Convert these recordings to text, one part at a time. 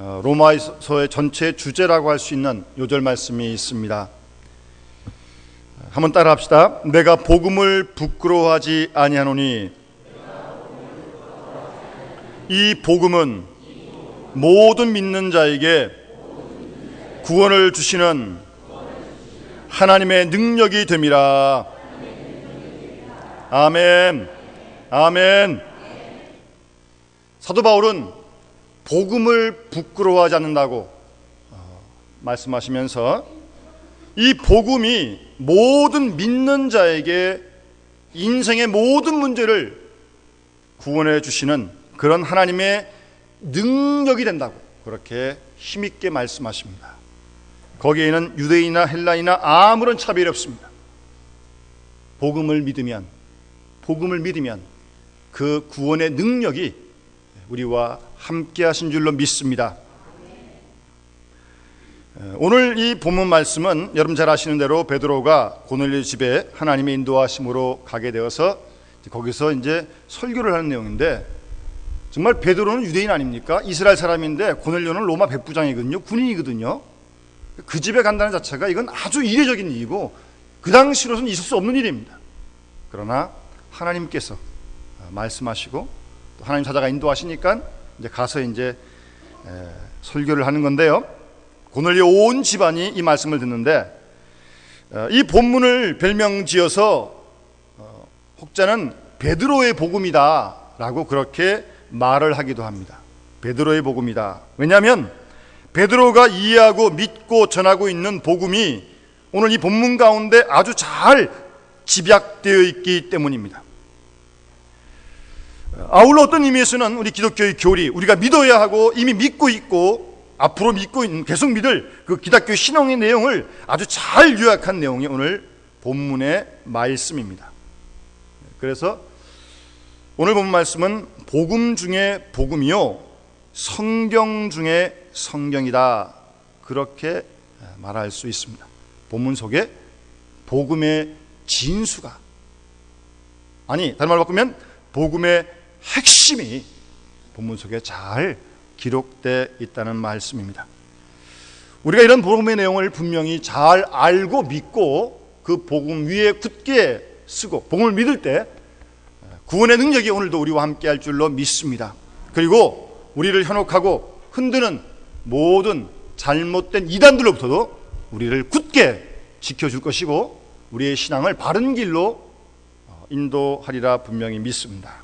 로마서의 전체 주제라고 할 수 있는 요절 말씀이 있습니다. 한번 따라 합시다. 내가 복음을 부끄러워하지 아니하노니 이 복음은 모든 믿는 자에게 구원을 주시는 하나님의 능력이 됨이라. 아멘. 아멘. 사도 바울은 복음을 부끄러워하지 않는다고 말씀하시면서 이 복음이 모든 믿는 자에게 인생의 모든 문제를 구원해 주시는 그런 하나님의 능력이 된다고 그렇게 힘있게 말씀하십니다. 거기에는 유대인이나 헬라인이나 아무런 차별이 없습니다. 복음을 믿으면 그 구원의 능력이 우리와 함께 하신 줄로 믿습니다. 오늘 이 본문 말씀은 여러분 잘 아시는 대로 베드로가 고넬료 집에 하나님의 인도하심으로 가게 되어서 거기서 이제 설교를 하는 내용인데, 정말 베드로는 유대인 아닙니까? 이스라엘 사람인데 고넬료는 로마 백부장이거든요. 군인이거든요. 그 집에 간다는 자체가 이건 아주 이례적인 일이고 그 당시로서는 있을 수 없는 일입니다. 그러나 하나님께서 말씀하시고 또 하나님 자자가 인도하시니까 이제 가서 이제 설교를 하는 건데요. 고넬료 온 집안이 이 말씀을 듣는데, 이 본문을 별명 지어서 혹자는 베드로의 복음이다 라고 그렇게 말을 하기도 합니다. 베드로의 복음이다. 왜냐하면 베드로가 이해하고 믿고 전하고 있는 복음이 오늘 이 본문 가운데 아주 잘 집약되어 있기 때문입니다. 아울러 어떤 의미에서는 우리 기독교의 교리, 우리가 믿어야 하고 이미 믿고 있고 앞으로 믿고 있는, 계속 믿을 그 기독교 신앙의 내용을 아주 잘 요약한 내용이 오늘 본문의 말씀입니다. 그래서 오늘 본문 말씀은 복음 중에 복음이요 성경 중에 성경이다 그렇게 말할 수 있습니다. 본문 속에 복음의 진수가, 아니 다른 말로 바꾸면 복음의 핵심이 본문 속에 잘 기록되어 있다는 말씀입니다. 우리가 이런 복음의 내용을 분명히 잘 알고 믿고 그 복음 위에 굳게 쓰고 복음을 믿을 때 구원의 능력이 오늘도 우리와 함께 할 줄로 믿습니다. 그리고 우리를 현혹하고 흔드는 모든 잘못된 이단들로부터도 우리를 굳게 지켜줄 것이고 우리의 신앙을 바른 길로 인도하리라 분명히 믿습니다.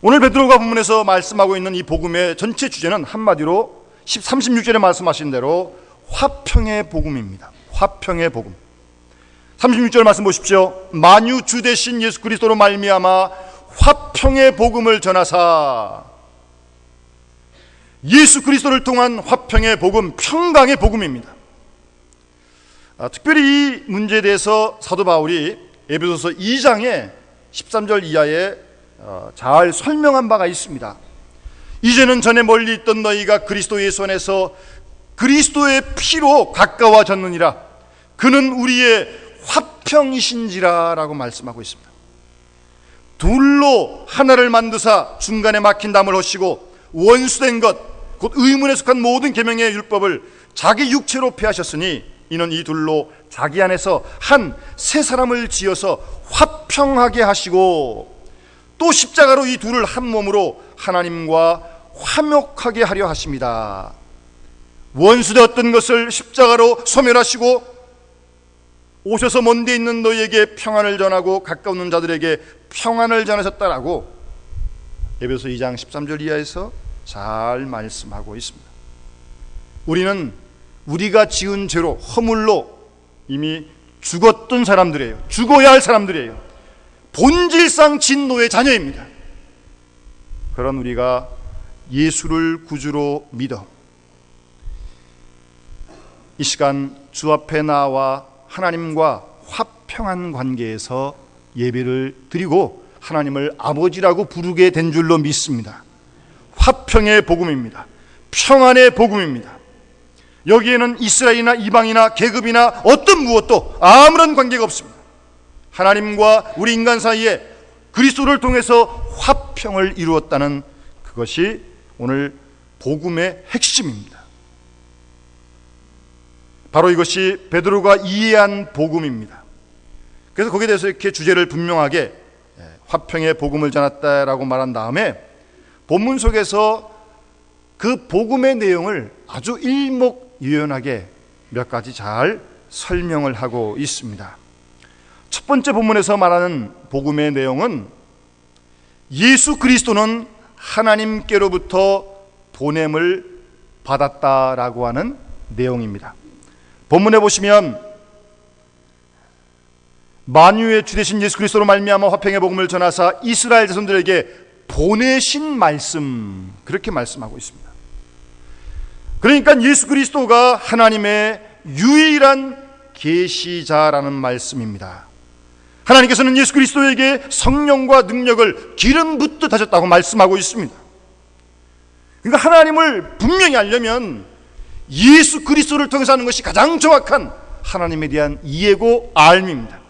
오늘 베드로가 본문에서 말씀하고 있는 이 복음의 전체 주제는 한마디로 36절에 말씀하신 대로 화평의 복음입니다. 화평의 복음. 36절 말씀 보십시오. 만유 주 되신 예수 그리스도로 말미암아 화평의 복음을 전하사. 예수 그리스도를 통한 화평의 복음, 평강의 복음입니다. 특별히 이 문제에 대해서 사도 바울이 에베소서 2장의 13절 이하에 잘 설명한 바가 있습니다. 이제는 전에 멀리 있던 너희가 그리스도 예수 안에서 그리스도의 피로 가까워졌느니라. 그는 우리의 화평이신지라 라고 말씀하고 있습니다. 둘로 하나를 만드사 중간에 막힌 담을 허시고 원수된 것 곧 의문에 속한 모든 계명의 율법을 자기 육체로 폐하셨으니 이는 이 둘로 자기 안에서 한 새 사람을 지어서 화평하게 하시고 또 십자가로 이 둘을 한 몸으로 하나님과 화목하게 하려 하십니다. 원수되었던 것을 십자가로 소멸하시고 오셔서 먼 데 있는 너희에게 평안을 전하고 가까운 자들에게 평안을 전하셨다라고 에베소 2장 13절 이하에서 잘 말씀하고 있습니다. 우리는 우리가 지은 죄로 허물로 이미 죽었던 사람들이에요. 죽어야 할 사람들이에요. 본질상 진노의 자녀입니다. 그런 우리가 예수를 구주로 믿어 이 시간 주 앞에 나와 하나님과 화평한 관계에서 예배를 드리고 하나님을 아버지라고 부르게 된 줄로 믿습니다. 화평의 복음입니다. 평안의 복음입니다. 여기에는 이스라엘이나 이방이나 계급이나 어떤 무엇도 아무런 관계가 없습니다. 하나님과 우리 인간 사이에 그리스도를 통해서 화평을 이루었다는 그것이 오늘 복음의 핵심입니다. 바로 이것이 베드로가 이해한 복음입니다. 그래서 거기에 대해서 이렇게 주제를 분명하게 화평의 복음을 전했다라고 말한 다음에 본문 속에서 그 복음의 내용을 아주 일목요연하게 몇 가지 잘 설명을 하고 있습니다. 첫 번째 본문에서 말하는 복음의 내용은 예수 그리스도는 하나님께로부터 보냄을 받았다라고 하는 내용입니다. 본문에 보시면 만유의 주 되신 예수 그리스도로 말미암아 화평의 복음을 전하사 이스라엘 자손들에게 보내신 말씀, 그렇게 말씀하고 있습니다. 그러니까 예수 그리스도가 하나님의 유일한 계시자라는 말씀입니다. 하나님께서는 예수 그리스도에게 성령과 능력을 기름 붓듯 하셨다고 말씀하고 있습니다. 그러니까 하나님을 분명히 알려면 예수 그리스도를 통해서 하는 것이 가장 정확한 하나님에 대한 이해고 알미입니다.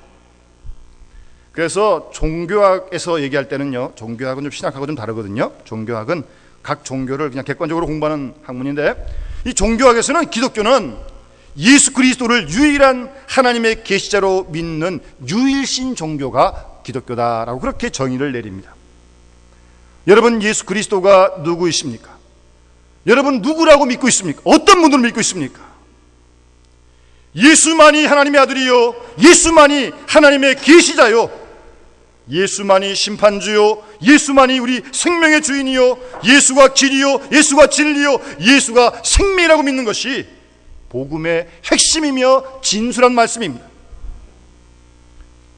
그래서 종교학에서 얘기할 때는요, 종교학은 좀 신학하고 좀 다르거든요. 종교학은 각 종교를 그냥 객관적으로 공부하는 학문인데, 이 종교학에서는 기독교는 예수 그리스도를 유일한 하나님의 계시자로 믿는 유일신 종교가 기독교다라고 그렇게 정의를 내립니다. 여러분, 예수 그리스도가 누구이십니까? 여러분, 누구라고 믿고 있습니까? 어떤 분들을 믿고 있습니까? 예수만이 하나님의 아들이요, 예수만이 하나님의 계시자요, 예수만이 심판주요, 예수만이 우리 생명의 주인이요, 예수가 길이요, 예수가 진리요, 예수가 생명이라고 믿는 것이 복음의 핵심이며 진수란 말씀입니다.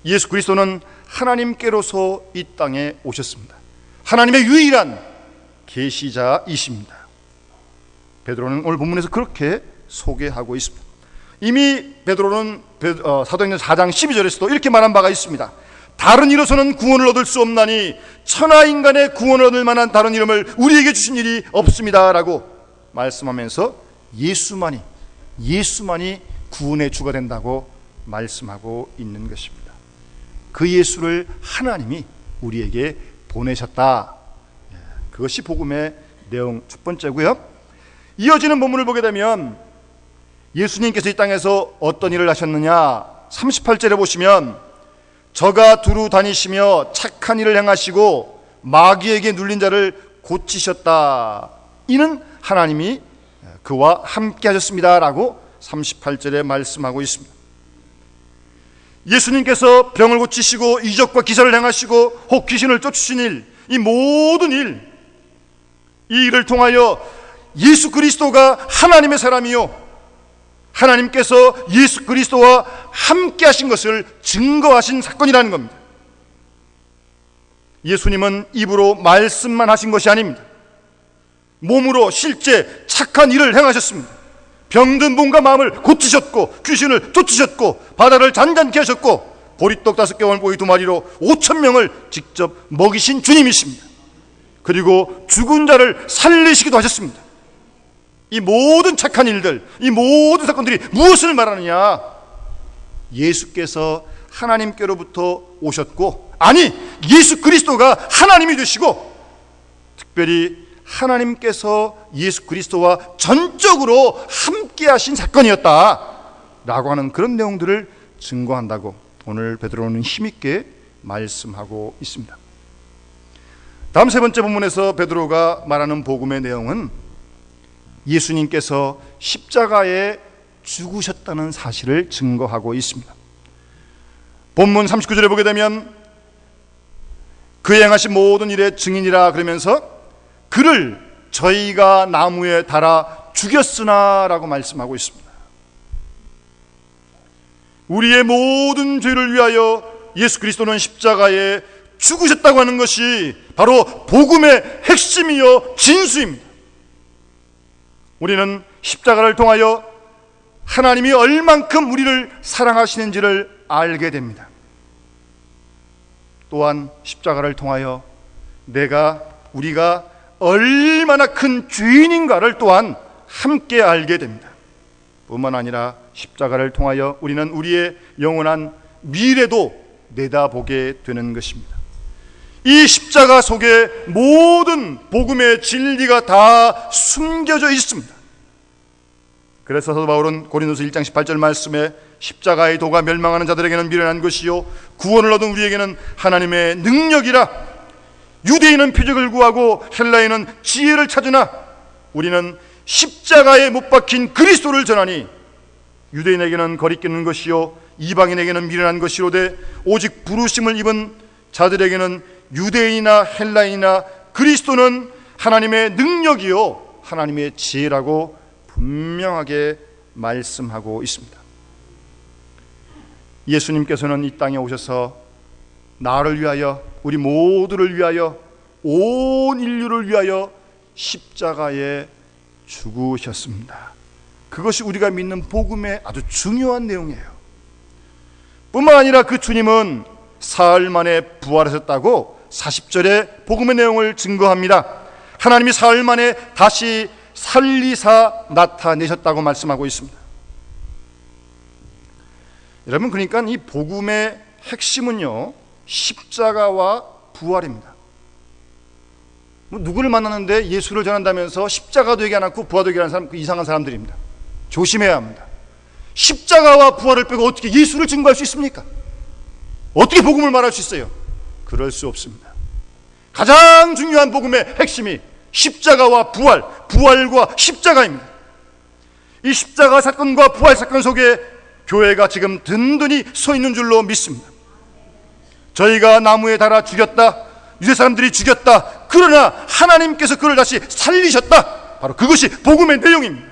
예수 그리스도는 하나님께로서 이 땅에 오셨습니다. 하나님의 유일한 계시자이십니다. 베드로는 오늘 본문에서 그렇게 소개하고 있습니다. 이미 베드로는 사도행전 4장 12절에서도 이렇게 말한 바가 있습니다. 다른 이로서는 구원을 얻을 수 없나니 천하인간의 구원을 얻을 만한 다른 이름을 우리에게 주신 일이 없습니다 라고 말씀하면서 예수만이 구원의 주가 된다고 말씀하고 있는 것입니다. 그 예수를 하나님이 우리에게 보내셨다. 그것이 복음의 내용 첫 번째고요. 이어지는 본문을 보게 되면 예수님께서 이 땅에서 어떤 일을 하셨느냐, 38절에 보시면 저가 두루 다니시며 착한 일을 행하시고 마귀에게 눌린 자를 고치셨다. 이는 하나님이 그와 함께 하셨습니다 라고 38절에 말씀하고 있습니다. 예수님께서 병을 고치시고 이적과 기사를 행하시고 혹 귀신을 쫓으신 일, 이 모든 일, 이 일을 통하여 예수 그리스도가 하나님의 사람이요, 하나님께서 예수 그리스도와 함께 하신 것을 증거하신 사건이라는 겁니다. 예수님은 입으로 말씀만 하신 것이 아닙니다. 몸으로 실제 착한 일을 행하셨습니다. 병든 몸과 마음을 고치셨고 귀신을 쫓으셨고 바다를 잔잔케 하셨고 보리떡 5개 월고기 2마리로 5,000명을 직접 먹이신 주님이십니다. 그리고 죽은 자를 살리시기도 하셨습니다. 이 모든 착한 일들, 이 모든 사건들이 무엇을 말하느냐? 예수께서 하나님께로부터 오셨고, 아니 예수 그리스도가 하나님이 되시고 특별히 하나님께서 예수 그리스도와 전적으로 함께 하신 사건이었다라고 하는 그런 내용들을 증거한다고 오늘 베드로는 힘있게 말씀하고 있습니다. 다음 세 번째 본문에서 베드로가 말하는 복음의 내용은 예수님께서 십자가에 죽으셨다는 사실을 증거하고 있습니다. 본문 39절에 보게 되면 그의 행하신 모든 일의 증인이라 그러면서 그를 저희가 나무에 달아 죽였으나 라고 말씀하고 있습니다. 우리의 모든 죄를 위하여 예수 그리스도는 십자가에 죽으셨다고 하는 것이 바로 복음의 핵심이요 진수입니다. 우리는 십자가를 통하여 하나님이 얼만큼 우리를 사랑하시는지를 알게 됩니다. 또한 십자가를 통하여 우리가 얼마나 큰 죄인인가를 또한 함께 알게 됩니다. 뿐만 아니라 십자가를 통하여 우리는 우리의 영원한 미래도 내다보게 되는 것입니다. 이 십자가 속에 모든 복음의 진리가 다 숨겨져 있습니다. 그래서 사도 바울은 고린도서 1장 18절 말씀에 십자가의 도가 멸망하는 자들에게는 미련한 것이요 구원을 얻은 우리에게는 하나님의 능력이라. 유대인은 표적을 구하고 헬라인은 지혜를 찾으나 우리는 십자가에 못 박힌 그리스도를 전하니 유대인에게는 거리끼는 것이요 이방인에게는 미련한 것이로되 오직 부르심을 입은 자들에게는 유대인이나 헬라인이나 그리스도는 하나님의 능력이요 하나님의 지혜라고 분명하게 말씀하고 있습니다. 예수님께서는 이 땅에 오셔서 나를 위하여, 우리 모두를 위하여, 온 인류를 위하여 십자가에 죽으셨습니다. 그것이 우리가 믿는 복음의 아주 중요한 내용이에요. 뿐만 아니라 그 주님은 사흘 만에 부활하셨다고 40절의 복음의 내용을 증거합니다. 하나님이 사흘 만에 다시 살리사 나타내셨다고 말씀하고 있습니다. 여러분, 그러니까 이 복음의 핵심은요 십자가와 부활입니다. 누구를 만나는데 예수를 전한다면서 십자가도 얘기 안 하고 부활도 얘기 하는 사람, 그 이상한 사람들입니다. 조심해야 합니다. 십자가와 부활을 빼고 어떻게 예수를 증거할 수 있습니까? 어떻게 복음을 말할 수 있어요? 그럴 수 없습니다. 가장 중요한 복음의 핵심이 십자가와 부활, 부활과 십자가입니다. 이 십자가 사건과 부활 사건 속에 교회가 지금 든든히 서 있는 줄로 믿습니다. 저희가 나무에 달아 죽였다, 유대 사람들이 죽였다, 그러나 하나님께서 그를 다시 살리셨다, 바로 그것이 복음의 내용입니다.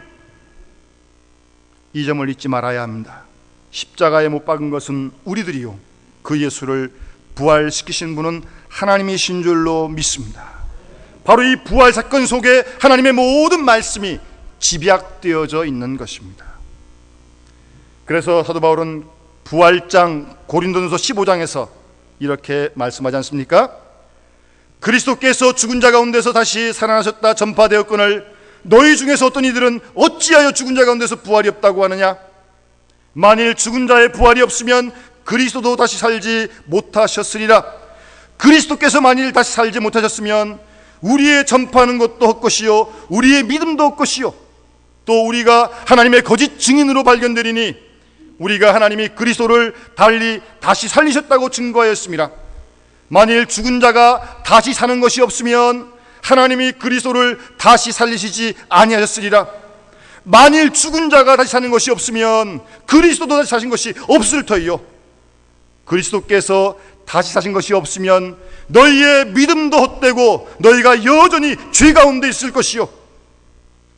이 점을 잊지 말아야 합니다. 십자가에 못 박은 것은 우리들이요 그 예수를 부활시키신 분은 하나님이신 줄로 믿습니다. 바로 이 부활 사건 속에 하나님의 모든 말씀이 집약되어져 있는 것입니다. 그래서 사도 바울은 부활장 고린도전서 15장에서 이렇게 말씀하지 않습니까? 그리스도께서 죽은 자 가운데서 다시 살아나셨다 전파되었거늘 너희 중에서 어떤 이들은 어찌하여 죽은 자 가운데서 부활이 없다고 하느냐? 만일 죽은 자의 부활이 없으면 그리스도도 다시 살지 못하셨으리라. 그리스도께서 만일 다시 살지 못하셨으면 우리의 전파하는 것도 헛것이요 우리의 믿음도 헛것이요 또 우리가 하나님의 거짓 증인으로 발견되리니 우리가 하나님이 그리스도를 달리 다시 살리셨다고 증거하였습니다. 만일 죽은 자가 다시 사는 것이 없으면 하나님이 그리스도를 다시 살리시지 아니하셨으리라. 만일 죽은 자가 다시 사는 것이 없으면 그리스도도 다시 사신 것이 없을 터이요 그리스도께서 다시 사신 것이 없으면 너희의 믿음도 헛되고 너희가 여전히 죄 가운데 있을 것이요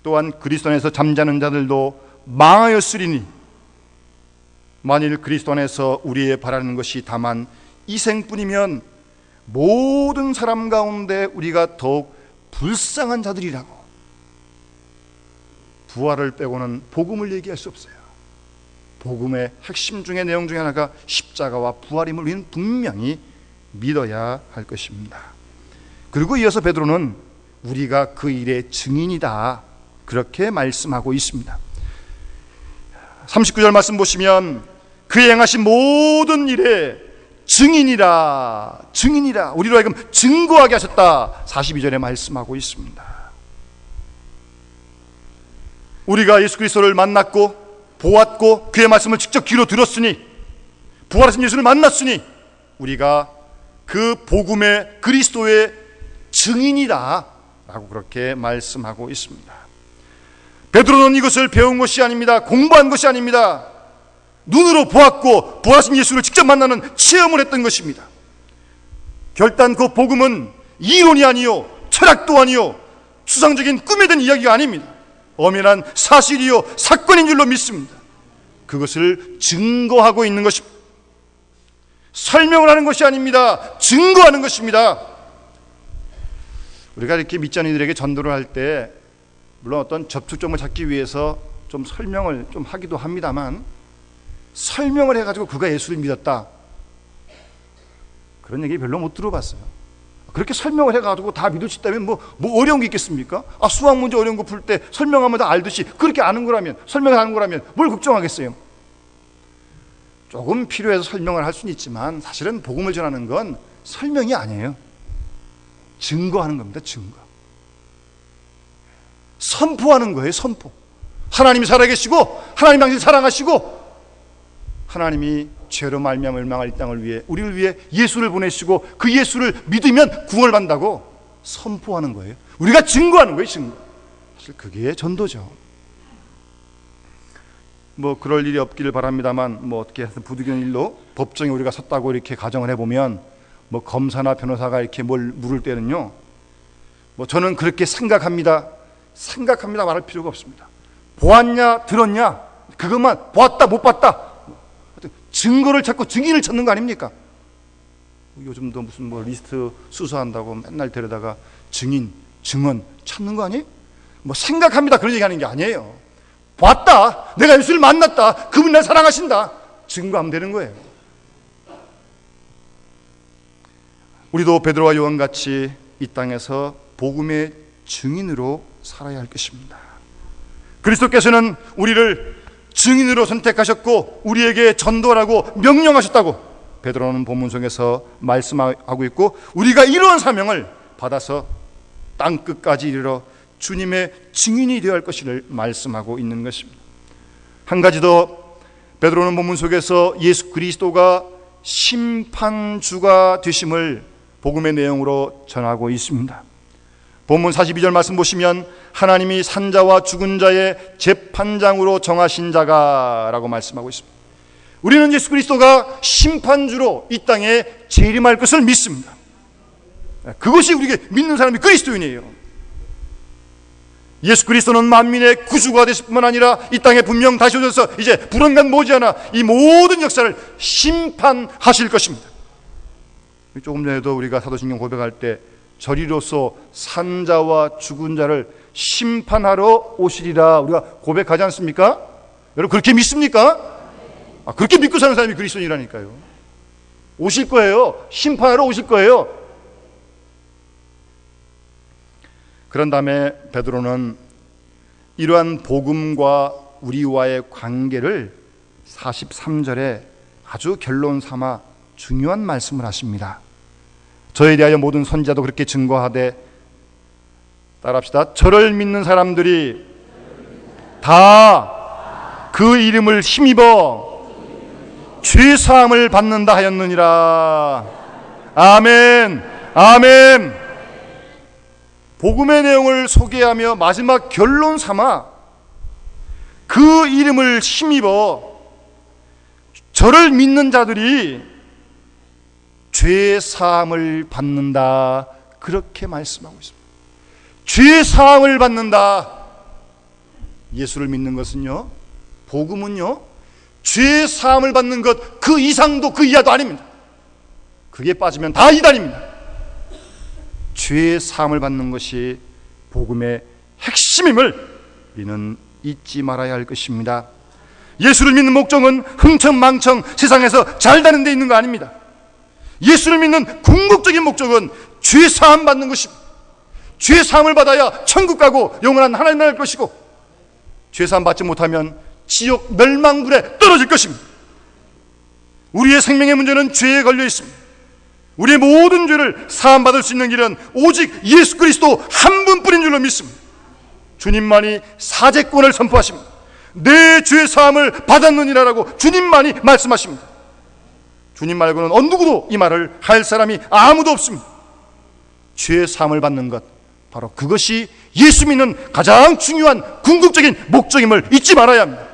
또한 그리스도 안에서 잠자는 자들도 망하였으리니 만일 그리스도 안에서 우리의 바라는 것이 다만 이 생뿐이면 모든 사람 가운데 우리가 더욱 불쌍한 자들이라고. 부활을 빼고는 복음을 얘기할 수 없어요. 복음의 핵심 중의 내용 중에 하나가 십자가와 부활임을 우리는 분명히 믿어야 할 것입니다. 그리고 이어서 베드로는 우리가 그 일의 증인이다 그렇게 말씀하고 있습니다. 39절 말씀 보시면 그의 행하신 모든 일에 증인이라 우리로 하여금 증거하게 하셨다 42절에 말씀하고 있습니다. 우리가 예수 그리스도를 만났고 보았고 그의 말씀을 직접 귀로 들었으니 부활하신 예수를 만났으니 우리가 그 복음의 그리스도의 증인이다 라고 그렇게 말씀하고 있습니다. 베드로는 이것을 배운 것이 아닙니다. 공부한 것이 아닙니다. 눈으로 보았고 부활하신 예수를 직접 만나는 체험을 했던 것입니다. 결단코 복음은 이론이 아니요 철학도 아니요 추상적인 꿈에 든 이야기가 아닙니다. 엄연한 사실이요 사건인 줄로 믿습니다. 그것을 증거하고 있는 것입니다. 설명을 하는 것이 아닙니다. 증거하는 것입니다. 우리가 이렇게 믿지 않는 이들에게 전도를 할 때 물론 어떤 접촉점을 찾기 위해서 좀 설명을 좀 하기도 합니다만 설명을 해가지고 그가 예수를 믿었다 그런 얘기 별로 못 들어봤어요. 그렇게 설명을 해가지고 다 믿을 수 있다면 뭐 어려운 게 있겠습니까? 수학 문제 어려운 거 풀 때 설명하면 다 알듯이 그렇게 아는 거라면 설명을 하는 거라면 뭘 걱정하겠어요? 조금 필요해서 설명을 할 수는 있지만 사실은 복음을 전하는 건 설명이 아니에요. 증거하는 겁니다. 증거. 선포하는 거예요. 선포. 하나님이 살아계시고 하나님 당신 사랑하시고 하나님이 죄로 말미암아 멸망할 이 땅을 위해 우리를 위해 예수를 보내시고 그 예수를 믿으면 구원을 받는다고 선포하는 거예요. 우리가 증거하는 거예요. 증거. 사실 그게 전도죠. 뭐 그럴 일이 없기를 바랍니다만 뭐 어떻게 해서 부득이한 일로 법정에 우리가 섰다고 이렇게 가정을 해보면 뭐 검사나 변호사가 이렇게 뭘 물을 때는요, 뭐 저는 그렇게 생각합니다 말할 필요가 없습니다. 보았냐 들었냐 그것만 보았다 못 봤다 증거를 찾고 증인을 찾는 거 아닙니까? 요즘도 무슨 뭐 리스트 수수한다고 맨날 데려다가 증인 증언 찾는 거 아니에요? 뭐 생각합니다 그런 얘기하는 게 아니에요. 봤다, 내가 예수를 만났다, 그분이 날 사랑하신다, 증거하면 되는 거예요. 우리도 베드로와 요한같이 이 땅에서 복음의 증인으로 살아야 할 것입니다. 그리스도께서는 우리를 증인으로 선택하셨고 우리에게 전도하라고 명령하셨다고 베드로는 본문 속에서 말씀하고 있고, 우리가 이러한 사명을 받아서 땅끝까지 이르러 주님의 증인이 되어야 할 것을 말씀하고 있는 것입니다. 한 가지 더, 베드로는 본문 속에서 예수 그리스도가 심판주가 되심을 복음의 내용으로 전하고 있습니다. 본문 42절 말씀 보시면 하나님이 산자와 죽은 자의 재판장으로 정하신 자가 라고 말씀하고 있습니다. 우리는 예수 그리스도가 심판주로 이 땅에 재림할 것을 믿습니다. 그것이 우리에게 믿는 사람이 그리스도인이에요. 예수 그리스도는 만민의 구주가 되실 뿐만 아니라 이 땅에 분명 다시 오셔서 이제 불언간 머지않아 이 모든 역사를 심판하실 것입니다. 조금 전에도 우리가 사도신경 고백할 때 저리로서 산자와 죽은 자를 심판하러 오시리라 우리가 고백하지 않습니까? 여러분 그렇게 믿습니까? 그렇게 믿고 사는 사람이 그리스도인이라니까요. 오실 거예요. 심판하러 오실 거예요. 그런 다음에 베드로는 이러한 복음과 우리와의 관계를 43절에 아주 결론 삼아 중요한 말씀을 하십니다. 저에 대하여 모든 선지자도 그렇게 증거하되, 따라합시다. 저를 믿는 사람들이 다 그 이름을 힘입어 죄사함을 받는다 하였느니라. 아멘, 아멘. 복음의 내용을 소개하며 마지막 결론 삼아 그 이름을 힘입어 저를 믿는 자들이 죄사함을 받는다, 그렇게 말씀하고 있습니다. 죄사함을 받는다. 예수를 믿는 것은요, 복음은요, 죄사함을 받는 것 그 이상도 그 이하도 아닙니다. 그게 빠지면 다 이단입니다. 죄사함을 받는 것이 복음의 핵심임을 우리는 잊지 말아야 할 것입니다. 예수를 믿는 목적은 흥청망청 세상에서 잘 되는 데 있는 거 아닙니다. 예수를 믿는 궁극적인 목적은 죄사함 받는 것입니다. 죄사함을 받아야 천국 가고 영원한 하나님 나라를 것이고, 죄사함 받지 못하면 지옥 멸망불에 떨어질 것입니다. 우리의 생명의 문제는 죄에 걸려 있습니다. 우리의 모든 죄를 사함받을 수 있는 길은 오직 예수 그리스도 한 분뿐인 줄로 믿습니다. 주님만이 사죄권을 선포하십니다. 내 죄 사함을 받았느니라라고 주님만이 말씀하십니다. 주님 말고는 어느 누구도 이 말을 할 사람이 아무도 없습니다. 죄 사함을 받는 것, 바로 그것이 예수 믿는 가장 중요한 궁극적인 목적임을 잊지 말아야 합니다.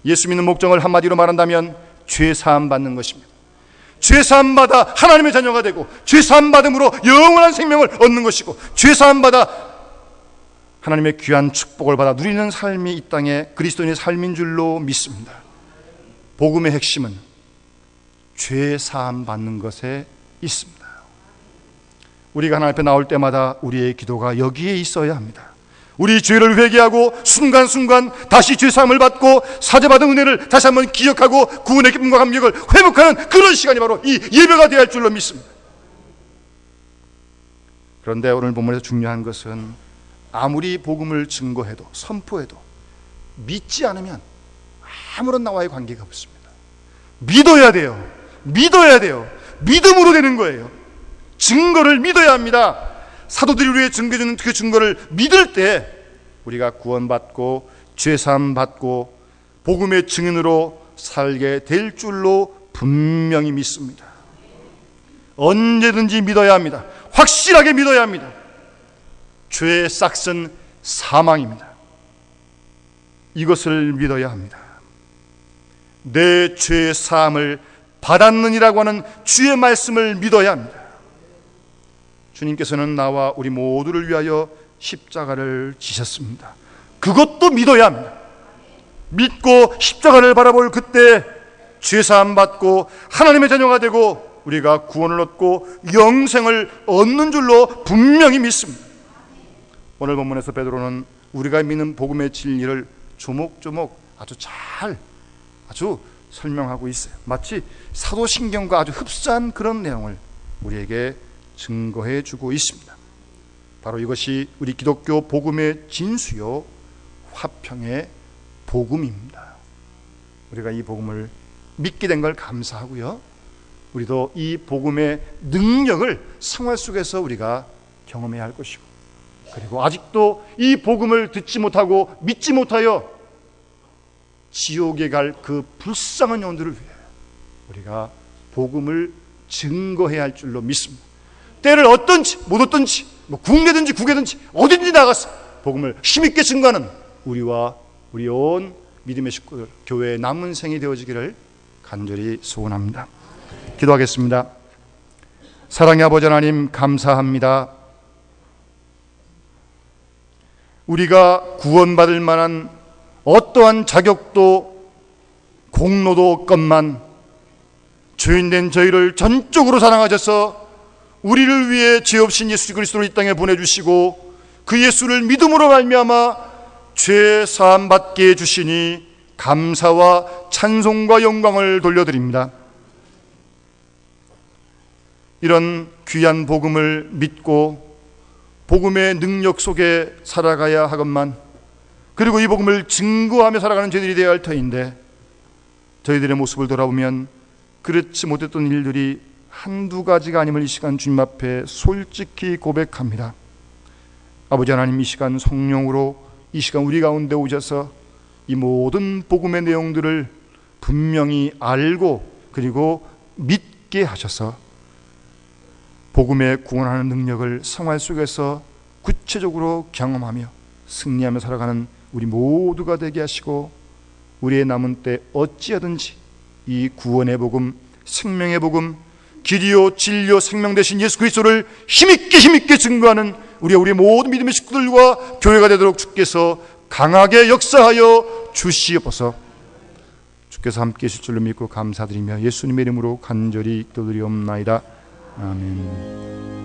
예수 믿는 목적을 한마디로 말한다면 죄 사함 받는 것입니다. 죄 사함 받아 하나님의 자녀가 되고, 죄 사함 받음으로 영원한 생명을 얻는 것이고, 죄 사함 받아 하나님의 귀한 축복을 받아 누리는 삶이 이 땅에 그리스도인의 삶인 줄로 믿습니다. 복음의 핵심은 죄 사함 받는 것에 있습니다. 우리가 하나님 앞에 나올 때마다 우리의 기도가 여기에 있어야 합니다. 우리 죄를 회개하고 순간순간 다시 죄 사함을 받고 사죄받은 은혜를 다시 한번 기억하고 구원의 기쁨과 감격을 회복하는 그런 시간이 바로 이 예배가 되어야 할 줄로 믿습니다. 그런데 오늘 본문에서 중요한 것은 아무리 복음을 증거해도 선포해도 믿지 않으면 아무런 나와의 관계가 없습니다. 믿어야 돼요. 믿어야 돼요. 믿음으로 되는 거예요. 증거를 믿어야 합니다. 사도들이 우리에게 증거해주는 그 증거를 믿을 때 우리가 구원받고 죄사함 받고 복음의 증인으로 살게 될 줄로 분명히 믿습니다. 언제든지 믿어야 합니다. 확실하게 믿어야 합니다. 죄의 싹은 사망입니다. 이것을 믿어야 합니다. 내 죄의 사함을 받았느니라고 하는 주의 말씀을 믿어야 합니다. 주님께서는 나와 우리 모두를 위하여 십자가를 지셨습니다. 그것도 믿어야 합니다. 믿고 십자가를 바라볼 그때 죄사함 받고 하나님의 자녀가 되고 우리가 구원을 얻고 영생을 얻는 줄로 분명히 믿습니다. 오늘 본문에서 베드로는 우리가 믿는 복음의 진리를 조목조목 아주 설명하고 있어요. 마치 사도신경과 아주 흡사한 그런 내용을 우리에게 증거해 주고 있습니다. 바로 이것이 우리 기독교 복음의 진수요 화평의 복음입니다. 우리가 이 복음을 믿게 된 걸 감사하고요, 우리도 이 복음의 능력을 생활 속에서 우리가 경험해야 할 것이고, 그리고 아직도 이 복음을 듣지 못하고 믿지 못하여 지옥에 갈 그 불쌍한 영혼들을 위해 우리가 복음을 증거해야 할 줄로 믿습니다. 때를 얻든지 못 얻든지, 국내든지 국외든지 어디든지 나가서 복음을 힘있게 증거하는 우리와 우리 온 믿음의 식구들, 교회의 남은 생이 되어지기를 간절히 소원합니다. 기도하겠습니다. 사랑의 아버지 하나님, 감사합니다. 우리가 구원받을 만한 어떠한 자격도 공로도 없건만 죄인된 저희를 전적으로 사랑하셔서 우리를 위해 죄 없인 예수 그리스도를 이 땅에 보내주시고 그 예수를 믿음으로 말미암아 죄 사함 받게 해주시니 감사와 찬송과 영광을 돌려드립니다. 이런 귀한 복음을 믿고 복음의 능력 속에 살아가야 하건만, 그리고 이 복음을 증거하며 살아가는 저희들이 되어야 할 터인데, 저희들의 모습을 돌아보면 그렇지 못했던 일들이 한두 가지가 아님을 이 시간 주님 앞에 솔직히 고백합니다. 아버지 하나님, 이 시간 성령으로 이 시간 우리 가운데 오셔서 이 모든 복음의 내용들을 분명히 알고 그리고 믿게 하셔서 복음에 구원하는 능력을 생활 속에서 구체적으로 경험하며 승리하며 살아가는 우리 모두가 되게 하시고, 우리의 남은 때 어찌하든지 이 구원의 복음, 생명의 복음, 길이요 진리요 생명 되신 예수 그리스도를 힘있게 증거하는 우리 모든 믿음의 식구들과 교회가 되도록 주께서 강하게 역사하여 주시옵소서. 주께서 함께 하실 줄로 믿고 감사드리며 예수님의 이름으로 간절히 기도드리옵나이다. 아멘.